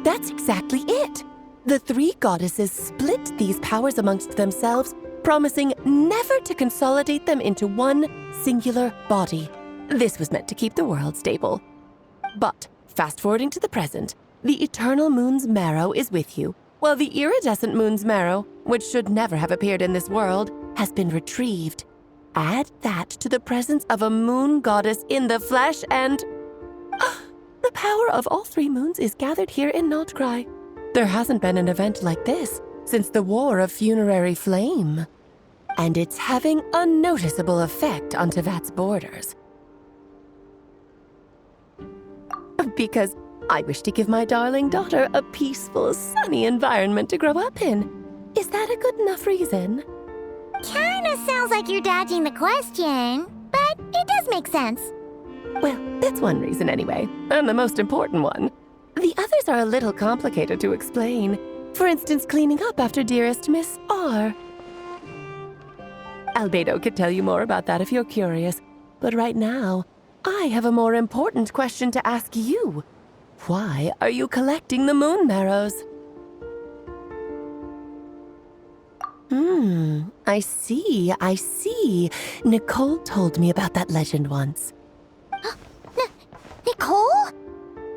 That's exactly it. The three goddesses split these powers amongst themselves, promising never to consolidate them into one singular body. This was meant to keep the world stable. But, fast-forwarding to the present, the eternal moon's marrow is with you, while the iridescent moon's marrow, which should never have appeared in this world, has been retrieved. Add that to the presence of a moon goddess in the flesh and... the power of all three moons is gathered here in Nocturne. There hasn't been an event like this since the War of Funerary Flame. And it's having a noticeable effect on Tevat's borders. Because I wish to give my darling daughter a peaceful, sunny environment to grow up in. Is that a good enough reason? Kinda sounds like you're dodging the question, but it does make sense. Well, that's one reason anyway, and the most important one. The others are a little complicated to explain. For instance, cleaning up after dearest Miss R. Albedo could tell you more about that if you're curious, but right now, I have a more important question to ask you. Why are you collecting the moon marrows? I see. Nicole told me about that legend once. Nicole?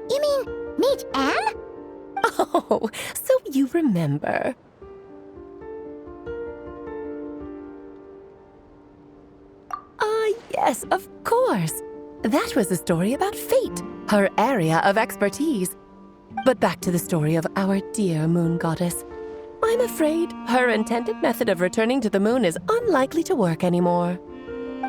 You mean Meet Anne? Oh, so you remember. Yes, of course. That was a story about fate, her area of expertise. But back to the story of our dear moon goddess. I'm afraid her intended method of returning to the moon is unlikely to work anymore.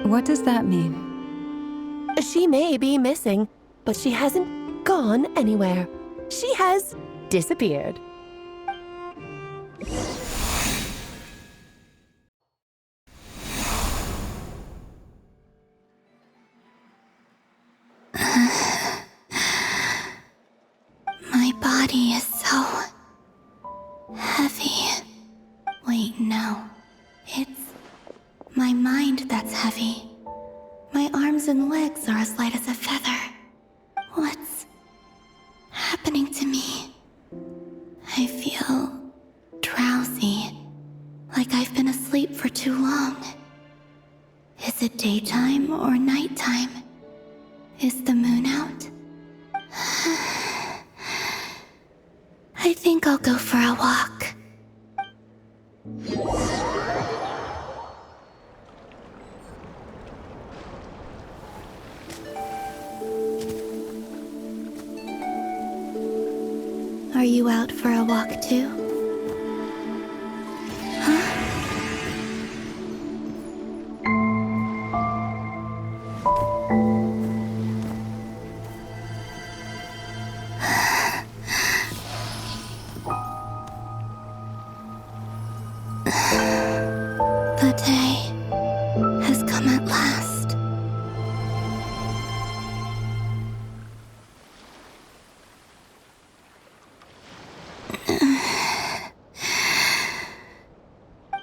What does that mean? She may be missing, but she hasn't gone anywhere. She has disappeared. My body is so heavy. Wait, no. It's my mind that's heavy. My arms and legs are as light as a feather. What's happening to me? I feel drowsy, like I've been asleep for too long. Is it daytime or nighttime? Is the moon out? I think I'll go for a walk. Are you out for a walk too? The day has come at last.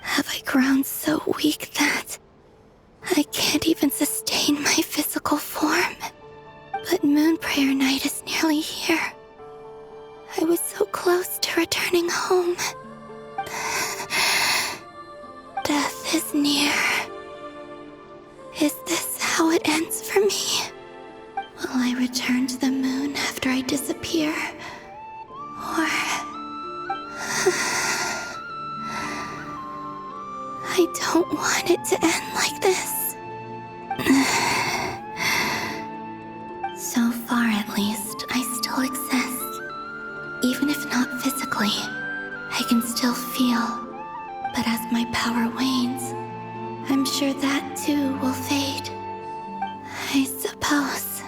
Have I grown so weak that I can't even sustain my physical form? But Moon Prayer Night is nearly here. I was so close to returning home. Death is near. Is this how it ends for me? Will I return to the moon after I disappear? Or... I don't want it to end like this. So far, at least, I still exist. Even if not physically, I can still feel. But as my power wanes, I'm sure that too will fade. I suppose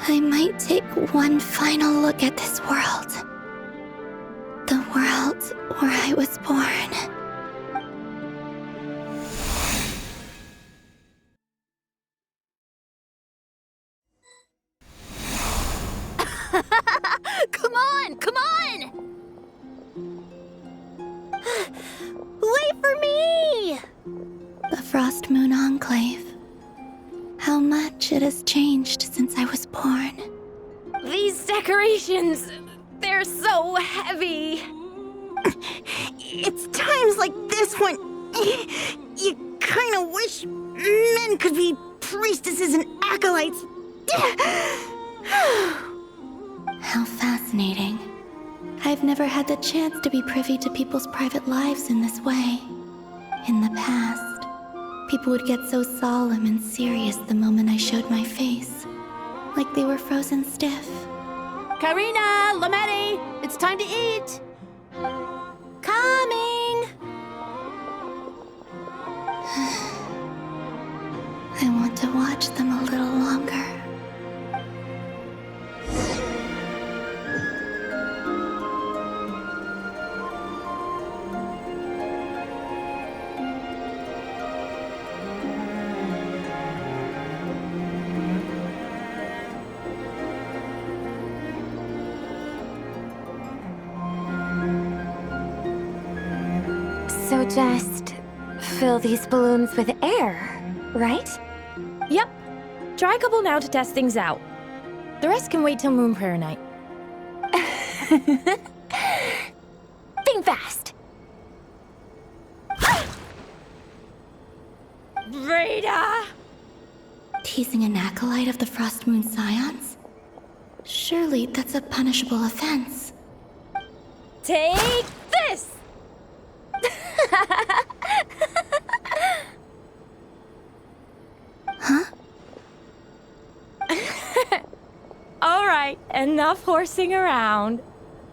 I might take one final look at this world. The world where I was born. Come on! Wait for me! The Frost Moon Enclave. How much it has changed since I was born. These decorations... They're so heavy. It's times like this when you kind of wish men could be priestesses and acolytes. How fascinating. I've never had the chance to be privy to people's private lives in this way. In the past, people would get so solemn and serious the moment I showed my face, like they were frozen stiff. Karina, Lametti, it's time to eat. Coming! I want to watch them a little longer. So just fill these balloons with air, right? Yep. Try a couple now to test things out. The rest can wait till Moon Prayer Night. Think fast. Rita! Teasing an acolyte of the Frost Moon Scions? Surely that's a punishable offense. Take this! Huh? All right, enough horsing around.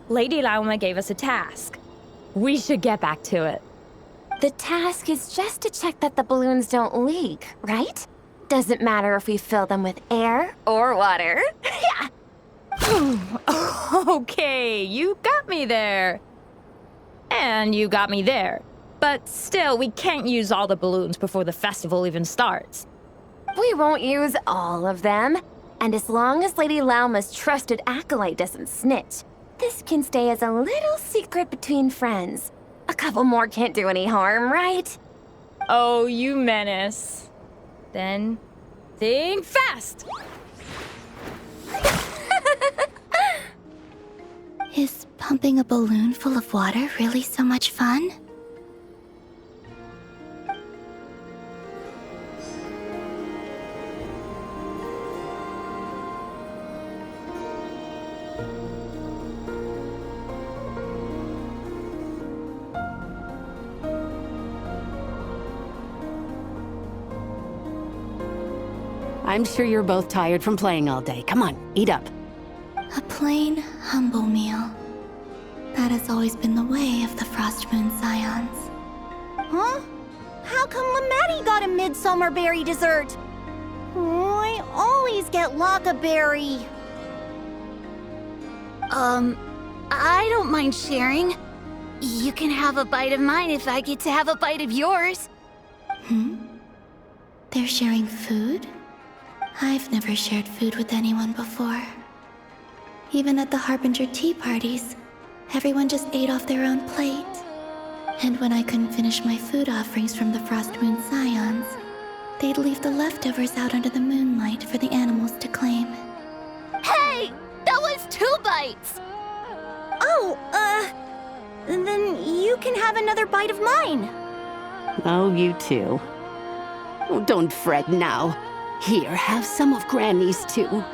Lady Lauma gave us a task. We should get back to it. The task is just to check that the balloons don't leak, right? Doesn't matter if we fill them with air or water. Yeah. Okay, you got me there. And you got me there. But still, we can't use all the balloons before the festival even starts. We won't use all of them. And as long as Lady Lauma's trusted acolyte doesn't snitch, this can stay as a little secret between friends. A couple more can't do any harm, right? Oh, you menace. Then, think fast! Is pumping a balloon full of water really so much fun? I'm sure you're both tired from playing all day. Come on, eat up. A plain, humble meal. That has always been the way of the Frost Moon Scions. Huh? How come Lametti got a midsummer berry dessert? I always get Lockaberry. I don't mind sharing. You can have a bite of mine if I get to have a bite of yours. They're sharing food? I've never shared food with anyone before. Even at the Harbinger tea parties, everyone just ate off their own plate. And when I couldn't finish my food offerings from the Frost Moon Scions, they'd leave the leftovers out under the moonlight for the animals to claim. Hey! That was 2 bites! Oh, then you can have another bite of mine. Oh, you too. Oh, don't fret now. Here, have some of Granny's too.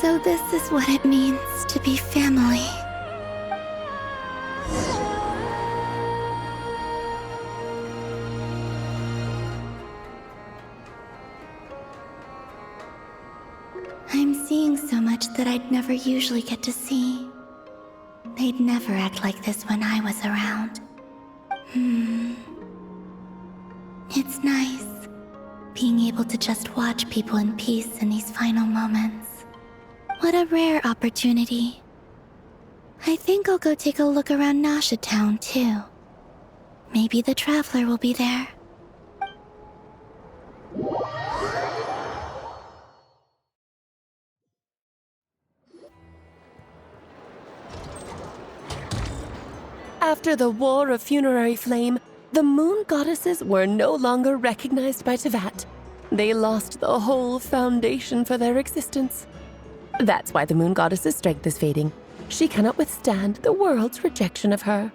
So this is what it means to be family. I'm seeing so much that I'd never usually get to see. They'd never act like this when I was around. It's nice, being able to just watch people in peace in these final moments. What a rare opportunity. I think I'll go take a look around Nasha Town, too. Maybe the Traveler will be there. After the War of Funerary Flame, the moon goddesses were no longer recognized by Tevat. They lost the whole foundation for their existence. That's why the moon goddess's strength is fading. She cannot withstand the world's rejection of her.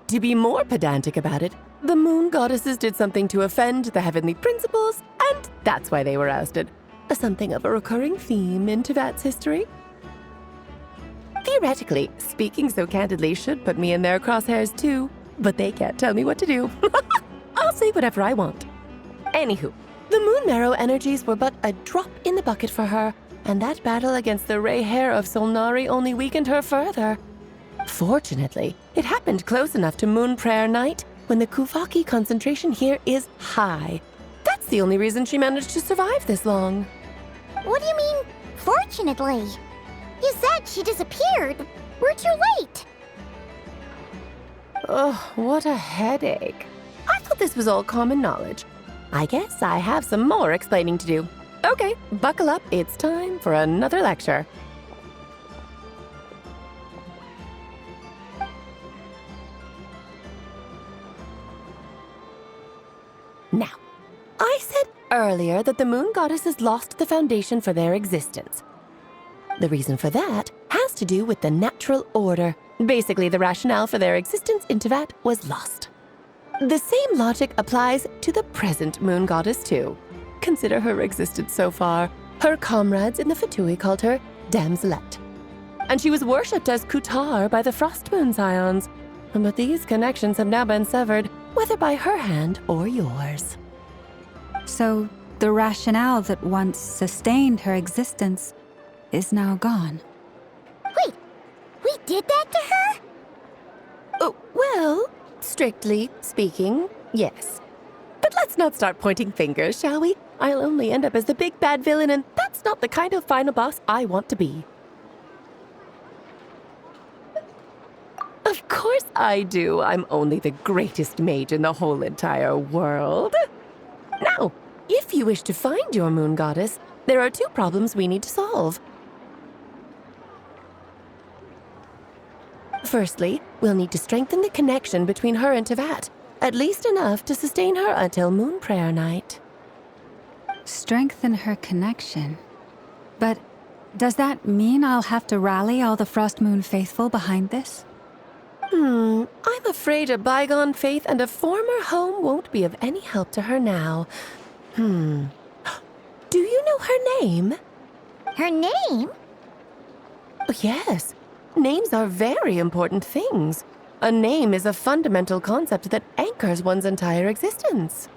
To be more pedantic about it, the moon goddesses did something to offend the heavenly principles, and that's why they were ousted. Something of a recurring theme in Tevat's history. Theoretically, speaking so candidly should put me in their crosshairs too, but they can't tell me what to do. I'll say whatever I want. Anywho, the moon marrow energies were but a drop in the bucket for her, and that battle against the Ray Hair of Solnari only weakened her further. Fortunately, it happened close enough to Moon Prayer Night when the Kuvaki concentration here is high. That's the only reason she managed to survive this long. What do you mean, fortunately? You said she disappeared. We're too late. Oh, what a headache. I thought this was all common knowledge. I guess I have some more explaining to do. Okay, buckle up. It's time for another lecture. Now, I said earlier that the moon goddesses lost the foundation for their existence. The reason for that has to do with the natural order. Basically, the rationale for their existence in Tevat was lost. The same logic applies to the present moon goddess too. Consider her existence so far. Her comrades in the Fatui called her Damselette. And she was worshipped as Kutar by the Frost Moon Scions. But these connections have now been severed, whether by her hand or yours. So, the rationale that once sustained her existence is now gone. Wait, we did that to her? Oh, well, strictly speaking, yes. But let's not start pointing fingers, shall we? I'll only end up as the big bad villain, and that's not the kind of final boss I want to be. Of course I do. I'm only the greatest mage in the whole entire world. Now, if you wish to find your moon goddess, there are two problems we need to solve. Firstly, we'll need to strengthen the connection between her and Tevat, at least enough to sustain her until Moon Prayer Night. Strengthen her connection. But does that mean I'll have to rally all the Frost Moon faithful behind this? I'm afraid a bygone faith and a former home won't be of any help to her now. Do you know her name? Her name? Oh, yes. Names are very important things. A name is a fundamental concept that anchors one's entire existence.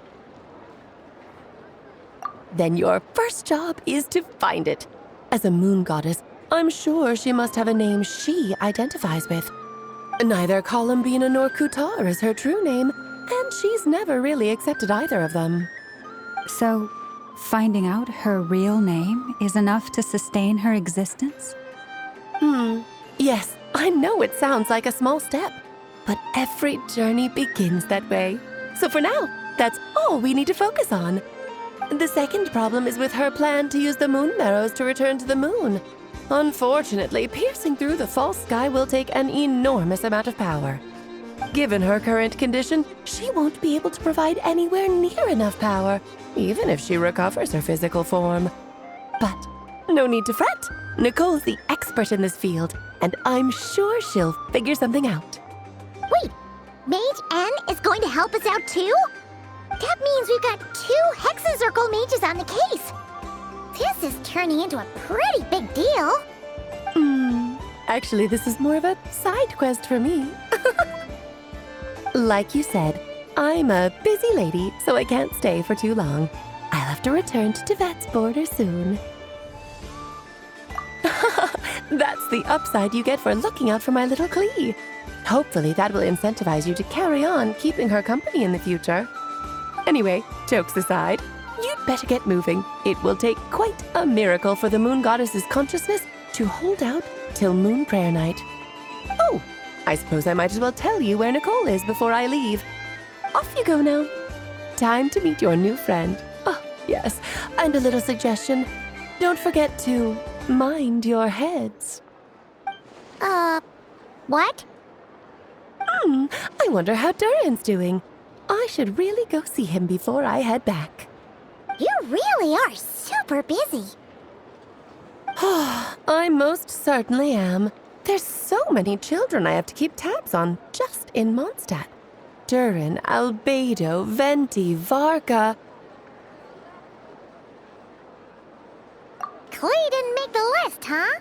Then your first job is to find it. As a moon goddess, I'm sure she must have a name she identifies with. Neither Columbina nor Kutar is her true name, and she's never really accepted either of them. So, finding out her real name is enough to sustain her existence? Yes, I know it sounds like a small step, but every journey begins that way. So for now, that's all we need to focus on. The second problem is with her plan to use the moon marrows to return to the moon. Unfortunately, piercing through the false sky will take an enormous amount of power. Given her current condition, she won't be able to provide anywhere near enough power, even if she recovers her physical form. But no need to fret. Nicole's the expert in this field, and I'm sure she'll figure something out. Wait, Mage N is going to help us out too? That means we've got 2 Hexencircle mages on the case. This is turning into a pretty big deal. Actually, this is more of a side quest for me. Like you said, I'm a busy lady, so I can't stay for too long. I'll have to return to Tevat's border soon. That's the upside you get for looking out for my little Klee. Hopefully that will incentivize you to carry on keeping her company in the future. Anyway, jokes aside, you'd better get moving. It will take quite a miracle for the moon goddess's consciousness to hold out till Moon Prayer Night. Oh, I suppose I might as well tell you where Nicole is before I leave. Off you go now. Time to meet your new friend. Oh, yes, and a little suggestion. Don't forget to mind your heads. What? I wonder how Durin's doing. I should really go see him before I head back. You really are super busy. I most certainly am. There's so many children I have to keep tabs on just in Mondstadt. Durin, Albedo, Venti, Varka. Klee didn't make the list, huh?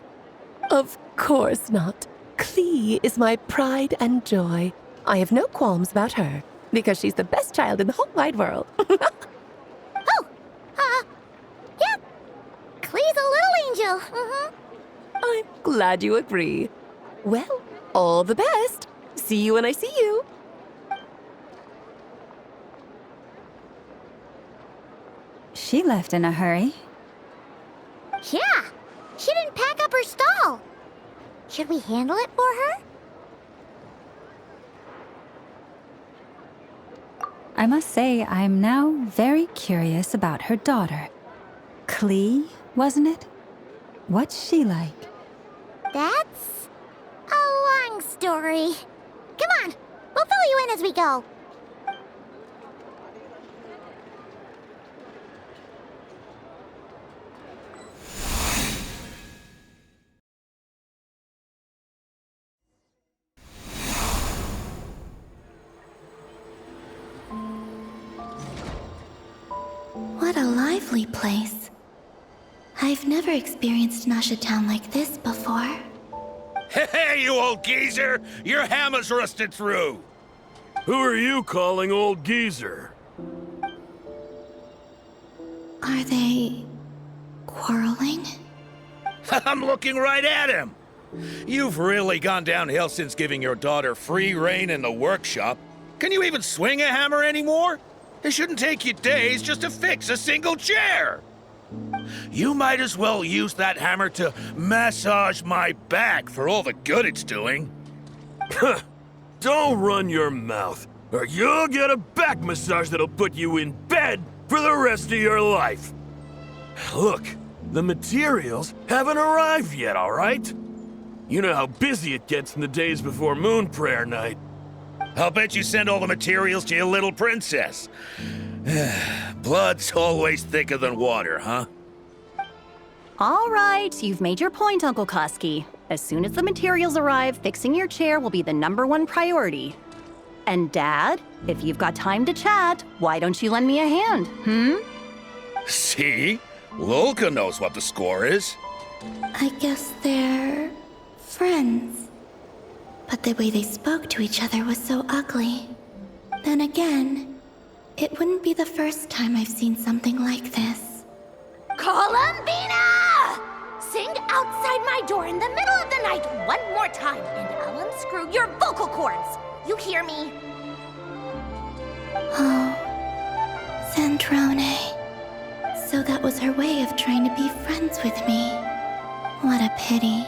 Of course not. Klee is my pride and joy. I have no qualms about her, because she's the best child in the whole wide world. Yep. Klee's a little angel. Mm-hmm. I'm glad you agree. Well, all the best. See you when I see you. She left in a hurry. Yeah, she didn't pack up her stall. Should we handle it for her? I must say, I'm now very curious about her daughter. Klee, wasn't it? What's she like? That's a long story. Come on, we'll fill you in as we go. What a lively place. I've never experienced Nasha Town like this before. Hey, you old geezer! Your hammer's rusted through! Who are you calling old geezer? Are they quarreling? I'm looking right at him! You've really gone downhill since giving your daughter free rein in the workshop. Can you even swing a hammer anymore? It shouldn't take you days just to fix a single chair! You might as well use that hammer to massage my back for all the good it's doing. Don't run your mouth, or you'll get a back massage that'll put you in bed for the rest of your life. Look, the materials haven't arrived yet, all right? You know how busy it gets in the days before Moon Prayer Night. I'll bet you send all the materials to your little princess. Blood's always thicker than water, huh? All right, you've made your point, Uncle Koski. As soon as the materials arrive, fixing your chair will be the #1 priority. And Dad, if you've got time to chat, why don't you lend me a hand, See? Lolka knows what the score is. I guess they're friends. But the way they spoke to each other was so ugly. Then again, it wouldn't be the first time I've seen something like this. Columbina! Sing outside my door in the middle of the night one more time, and I'll unscrew your vocal cords. You hear me? Oh, Zandrone. So that was her way of trying to be friends with me. What a pity.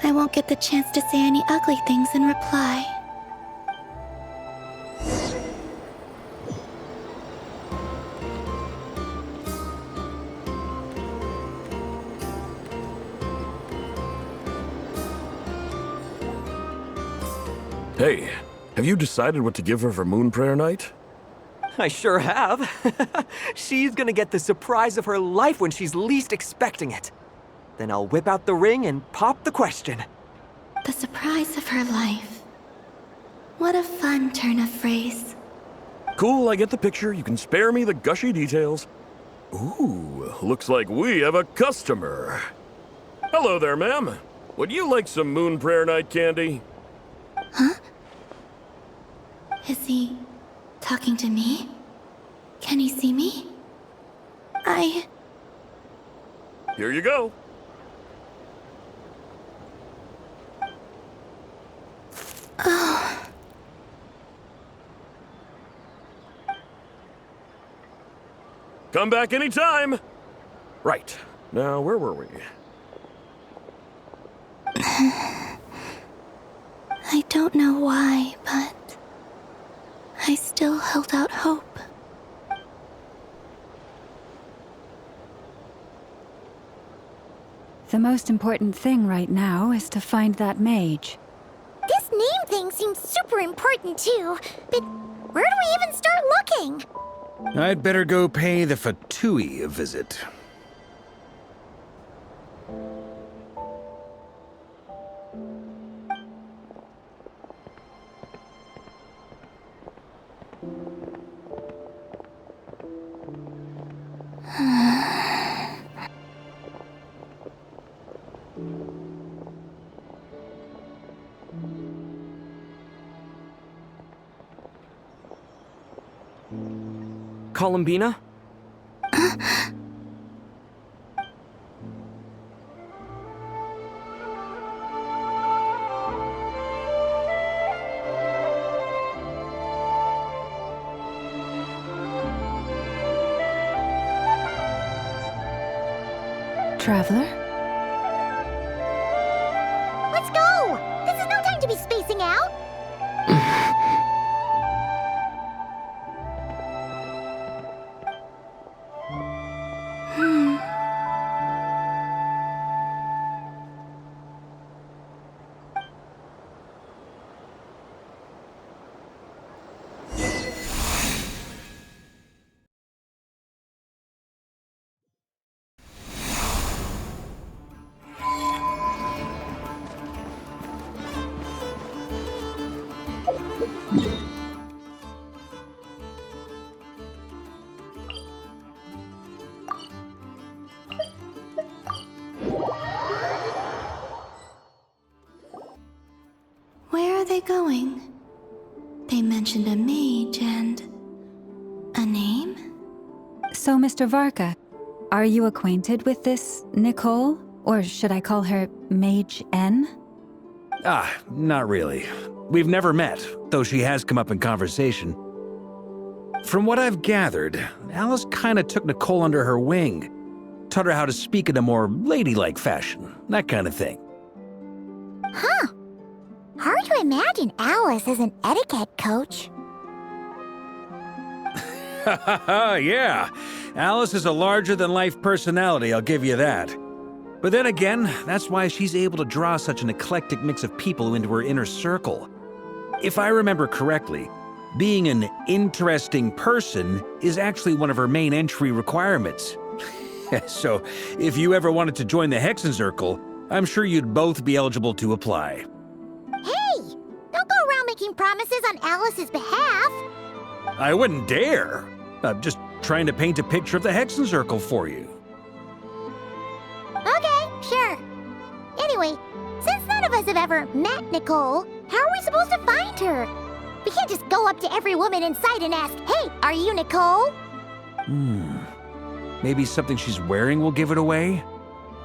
I won't get the chance to say any ugly things in reply. Hey, have you decided what to give her for Moon Prayer Night? I sure have. She's gonna get the surprise of her life when she's least expecting it. Then I'll whip out the ring and pop the question. The surprise of her life. What a fun turn of phrase. Cool, I get the picture. You can spare me the gushy details. Ooh, looks like we have a customer. Hello there, ma'am. Would you like some Moon Prayer Night candy? Huh? Is he talking to me? Can he see me? Here you go. Oh. Come back anytime. Right. Now, where were we? I don't know why, but I still held out hope. The most important thing right now is to find that mage. This name thing seems super important too, but Where do we even start looking? I'd better go pay the Fatui a visit. Columbina? Traveler? Let's go! This is no time to be spacing out! Where are they going? They mentioned a mage and... a name? So, Mr. Varka, are you acquainted with this Nicole? Or should I call her Mage N? Not really. We've never met, though she has come up in conversation. From what I've gathered, Alice kinda took Nicole under her wing. Taught her how to speak in a more ladylike fashion, that kind of thing. Huh. Hard to imagine Alice as an etiquette coach. Yeah, Alice is a larger-than-life personality, I'll give you that. But then again, that's why she's able to draw such an eclectic mix of people into her inner circle. If I remember correctly, being an interesting person is actually one of her main entry requirements. So, if you ever wanted to join the Hexenzirkel, I'm sure you'd both be eligible to apply. Hey! Don't go around making promises on Alice's behalf! I wouldn't dare. I'm just trying to paint a picture of the Hexenzirkel for you. Okay, sure. Anyway, since none of us have ever met Nicole, how are we supposed to find her? We can't just go up to every woman in sight and ask, "Hey, are you Nicole?" Maybe something she's wearing will give it away?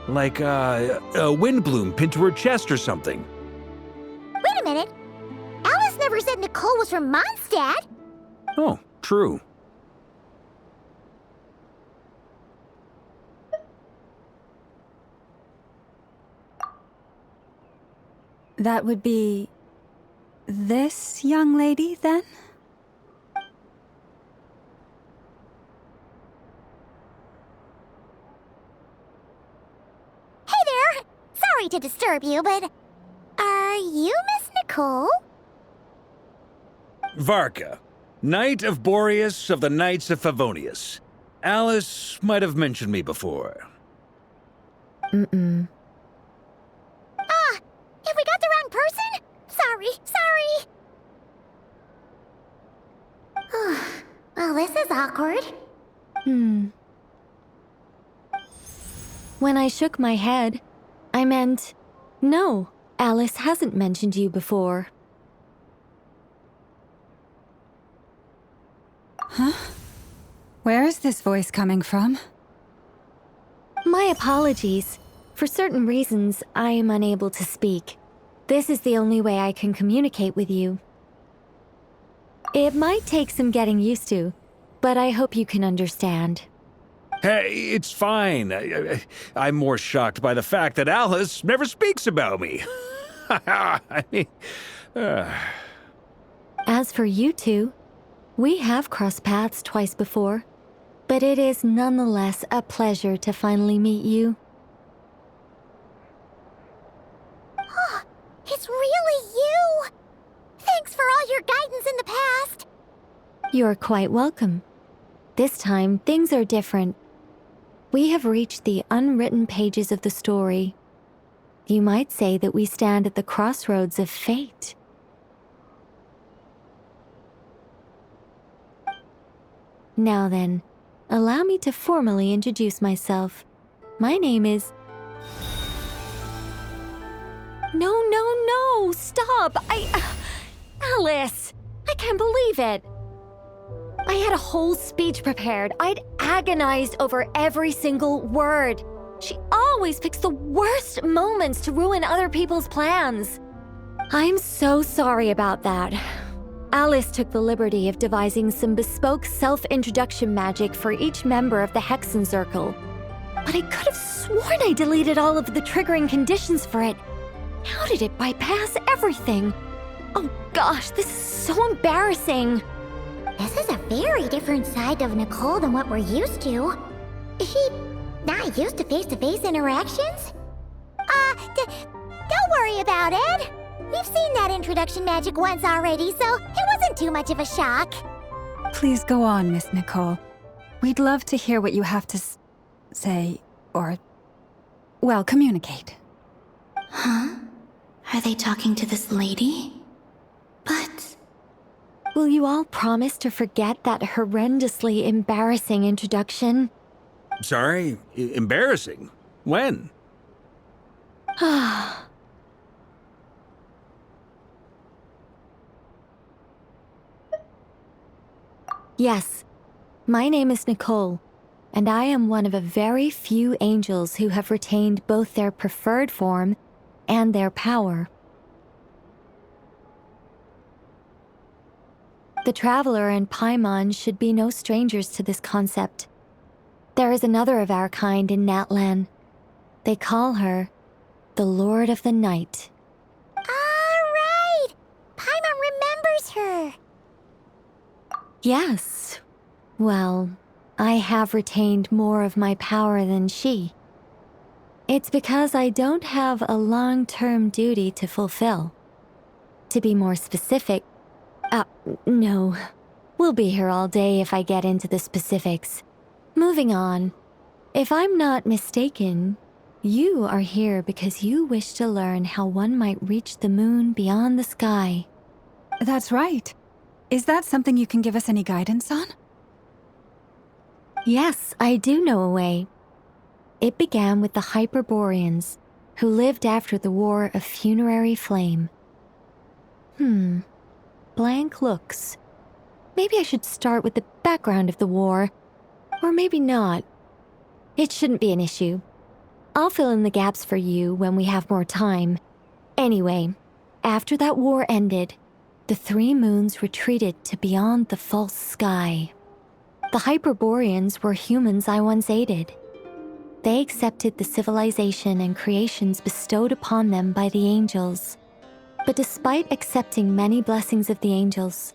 Like, a windbloom pinned to her chest or something. Wait a minute. Alice never said Nicole was from Mondstadt. Oh, true. That would be... this young lady, then? Hey there! Sorry to disturb you, but... are you Miss Nicole? Varka, Knight of Boreas of the Knights of Favonius. Alice might have mentioned me before. Mm-mm. Have we got the wrong person? Sorry. Well, this is awkward. When I shook my head, I meant, no, Alice hasn't mentioned you before. Huh? Where is this voice coming from? My apologies. For certain reasons, I am unable to speak. This is the only way I can communicate with you. It might take some getting used to, but I hope you can understand. Hey, it's fine. I'm more shocked by the fact that Alice never speaks about me. I mean... As for you two, we have crossed paths twice before, but it is nonetheless a pleasure to finally meet you. It's really you! Thanks for all your guidance in the past! You're quite welcome. This time, things are different. We have reached the unwritten pages of the story. You might say that we stand at the crossroads of fate. Now then, allow me to formally introduce myself. My name is... No, stop! Alice! I can't believe it! I had a whole speech prepared. I'd agonized over every single word. She always picks the worst moments to ruin other people's plans. I'm so sorry about that. Alice took the liberty of devising some bespoke self-introduction magic for each member of the Hexen Circle. But I could have sworn I deleted all of the triggering conditions for it. How did it bypass everything? Oh gosh, this is so embarrassing. This is a very different side of Nicole than what we're used to. Is she not used to face-to-face interactions? Don't worry about it. We've seen that introduction magic once already, so it wasn't too much of a shock. Please go on, Miss Nicole. We'd love to hear what you have to say, or, well, communicate. Huh? Are they talking to this lady? But... Will you all promise to forget that horrendously embarrassing introduction? Sorry? Embarrassing? When? Yes, my name is Nicole, and I am one of a very few angels who have retained both their preferred form and their power. The Traveler and Paimon should be no strangers to this concept. There is another of our kind in Natlan. They call her the Lord of the Night. Right! Paimon remembers her. Yes. Well, I have retained more of my power than she. It's because I don't have a long-term duty to fulfill. To be more specific, no. We'll be here all day if I get into the specifics. Moving on. If I'm not mistaken, you are here because you wish to learn how one might reach the moon beyond the sky. That's right. Is that something you can give us any guidance on? Yes, I do know a way. It began with the Hyperboreans, who lived after the War of Funerary Flame. Blank looks. Maybe I should start with the background of the war. Or maybe not. It shouldn't be an issue. I'll fill in the gaps for you when we have more time. Anyway, after that war ended, the three moons retreated to beyond the false sky. The Hyperboreans were humans I once aided. They accepted the civilization and creations bestowed upon them by the angels. But despite accepting many blessings of the angels,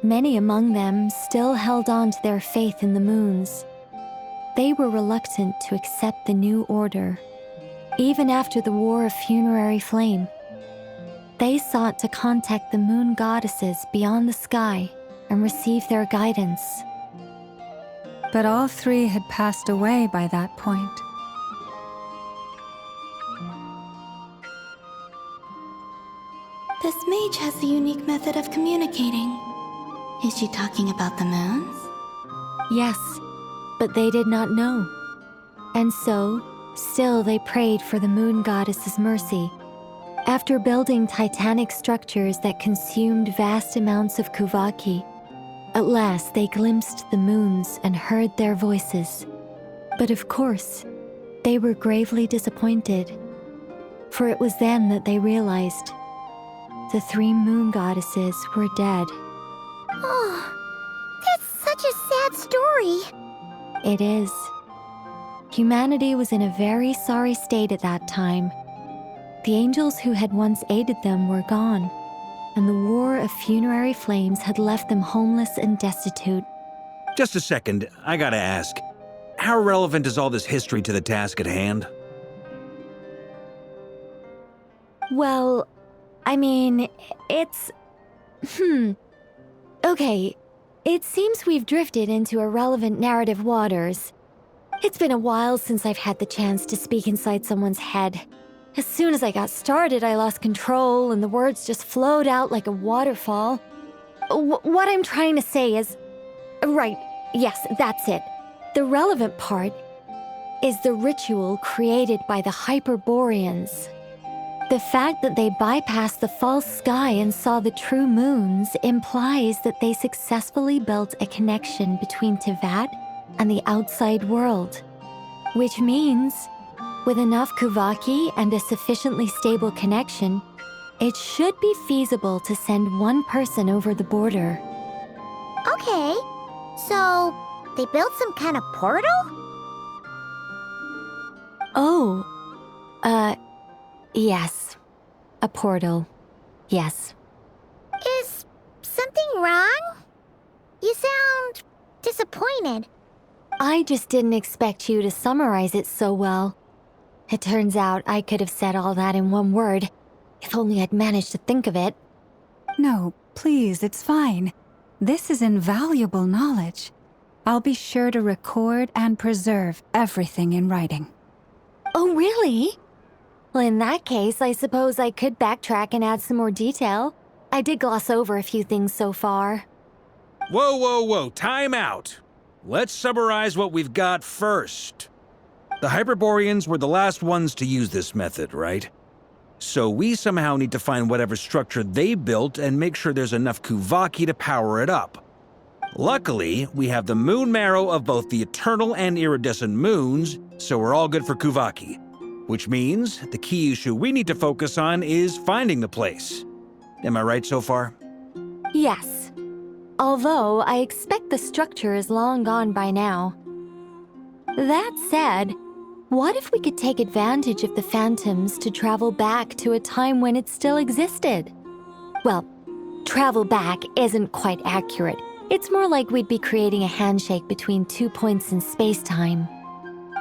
many among them still held on to their faith in the moons. They were reluctant to accept the new order, even after the War of Funerary Flame. They sought to contact the moon goddesses beyond the sky and receive their guidance. But all three had passed away by that point. This mage has a unique method of communicating. Is she talking about the moons? Yes, but they did not know. And so, still they prayed for the moon goddess's mercy. After building titanic structures that consumed vast amounts of Kuvaki, at last they glimpsed the moons and heard their voices. But of course, they were gravely disappointed. For it was then that they realized the three moon goddesses were dead. Oh, that's such a sad story. It is. Humanity was in a very sorry state at that time. The angels who had once aided them were gone, and the War of Funerary Flames had left them homeless and destitute. Just a second, I gotta ask. How relevant is all this history to the task at hand? Well, I mean, it's... Okay, It seems we've drifted into irrelevant narrative waters. It's been a while since I've had the chance to speak inside someone's head. As soon as I got started, I lost control and the words just flowed out like a waterfall. What I'm trying to say is... Right, yes, that's it. The relevant part is the ritual created by the Hyperboreans. The fact that they bypassed the false sky and saw the true moons implies that they successfully built a connection between Teyvat and the outside world. Which means, with enough Kuvaki and a sufficiently stable connection, it should be feasible to send one person over the border. Okay, so they built some kind of portal? Oh, yes. A portal. Yes. Is something wrong? You sound disappointed. I just didn't expect you to summarize it so well. It turns out I could have said all that in one word, if only I'd managed to think of it. No, please, it's fine. This is invaluable knowledge. I'll be sure to record and preserve everything in writing. Oh, really? Well, in that case, I suppose I could backtrack and add some more detail. I did gloss over a few things so far. Whoa, time out. Let's summarize what we've got first. The Hyperboreans were the last ones to use this method, right? So we somehow need to find whatever structure they built and make sure there's enough Kuvaki to power it up. Luckily, we have the moon marrow of both the eternal and iridescent moons, so we're all good for Kuvaki. Which means the key issue we need to focus on is finding the place. Am I right so far? Yes. Although I expect the structure is long gone by now. That said, what if we could take advantage of the phantoms to travel back to a time when it still existed? Well, travel back isn't quite accurate. It's more like we'd be creating a handshake between 2 points in space-time.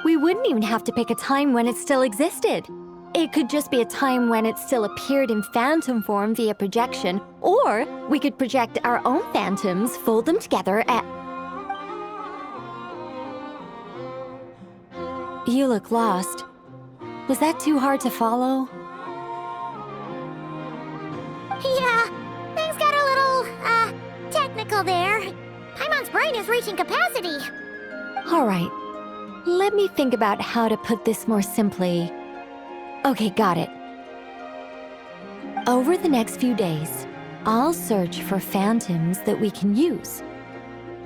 We wouldn't even have to pick a time when it still existed. It could just be a time when it still appeared in phantom form via projection, or we could project our own phantoms, fold them together, and... You look lost. Was that too hard to follow? Yeah, things got a little, technical there. Paimon's brain is reaching capacity. All right. Let me think about how to put this more simply. Okay, got it. Over the next few days, I'll search for phantoms that we can use.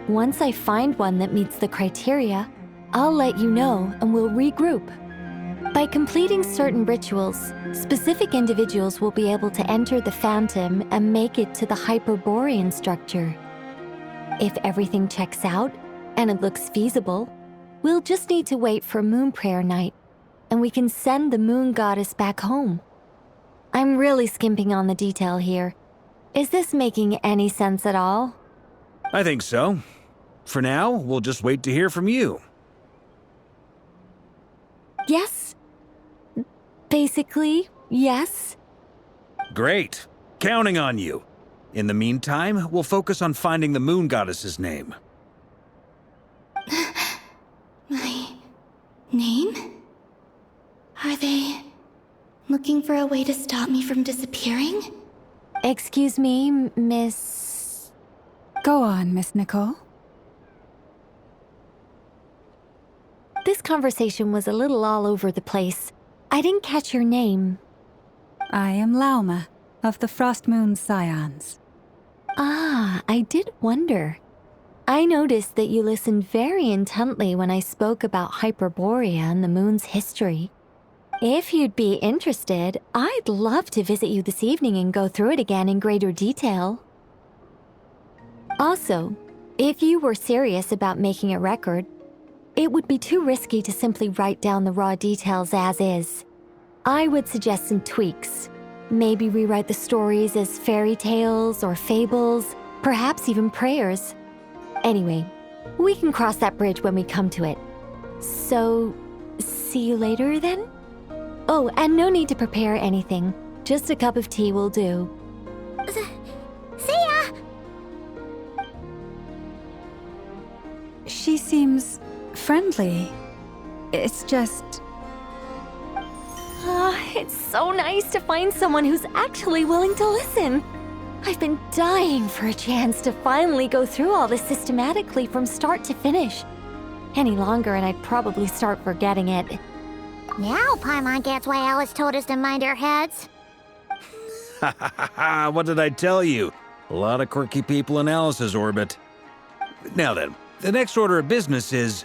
Once I find one that meets the criteria, I'll let you know and we'll regroup. By completing certain rituals, specific individuals will be able to enter the phantom and make it to the Hyperborean structure. If everything checks out and it looks feasible, we'll just need to wait for Moon Prayer Night, and we can send the Moon Goddess back home. I'm really skimping on the detail here. Is this making any sense at all? I think so. For now, we'll just wait to hear from you. Yes. Basically, yes. Great. Counting on you. In the meantime, we'll focus on finding the Moon Goddess's name. My name? Are they looking for a way to stop me from disappearing? Excuse me, Miss... Go on, Miss Nicole. This conversation was a little all over the place. I didn't catch your name. I am Lauma, of the Frost Moon Scions. Ah, I did wonder. I noticed that you listened very intently when I spoke about Hyperborea and the moon's history. If you'd be interested, I'd love to visit you this evening and go through it again in greater detail. Also, if you were serious about making a record, it would be too risky to simply write down the raw details as is. I would suggest some tweaks. Maybe rewrite the stories as fairy tales or fables, perhaps even prayers. Anyway, we can cross that bridge when we come to it. So, see you later then? Oh, and no need to prepare anything. Just a cup of tea will do. See ya! She seems friendly. It's just... It's so nice to find someone who's actually willing to listen. I've been dying for a chance to finally go through all this systematically from start to finish. Any longer and I'd probably start forgetting it. Now Paimon gets why Alice told us to mind our heads. Ha ha ha ha, what did I tell you? A lot of quirky people in Alice's orbit. Now then, the next order of business is,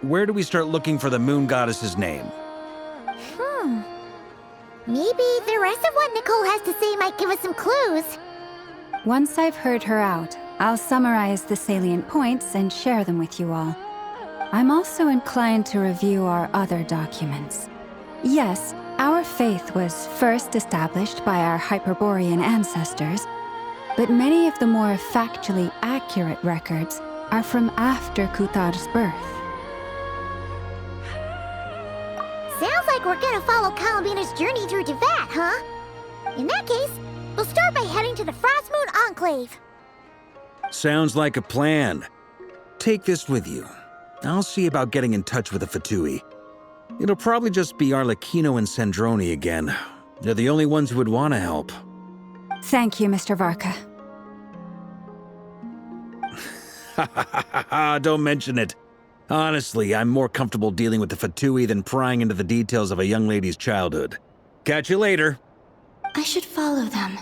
where do we start looking for the moon goddess's name? Maybe the rest of what Nicole has to say might give us some clues. Once I've heard her out, I'll summarize the salient points and share them with you all. I'm also inclined to review our other documents. Yes, our faith was first established by our Hyperborean ancestors, but many of the more factually accurate records are from after Kutar's birth. Sounds like we're gonna follow Columbina's journey through Teyvat, huh? In that case, we'll start by heading to the Frost Moon Enclave. Sounds like a plan. Take this with you. I'll see about getting in touch with the Fatui. It'll probably just be Arlecchino and Sandroni again. They're the only ones who would want to help. Thank you, Mr. Varka. Ha ha ha ha ha, don't mention it. Honestly, I'm more comfortable dealing with the Fatui than prying into the details of a young lady's childhood. Catch you later. I should follow them,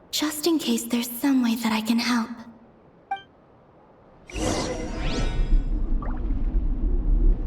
just in case there's some way that I can help.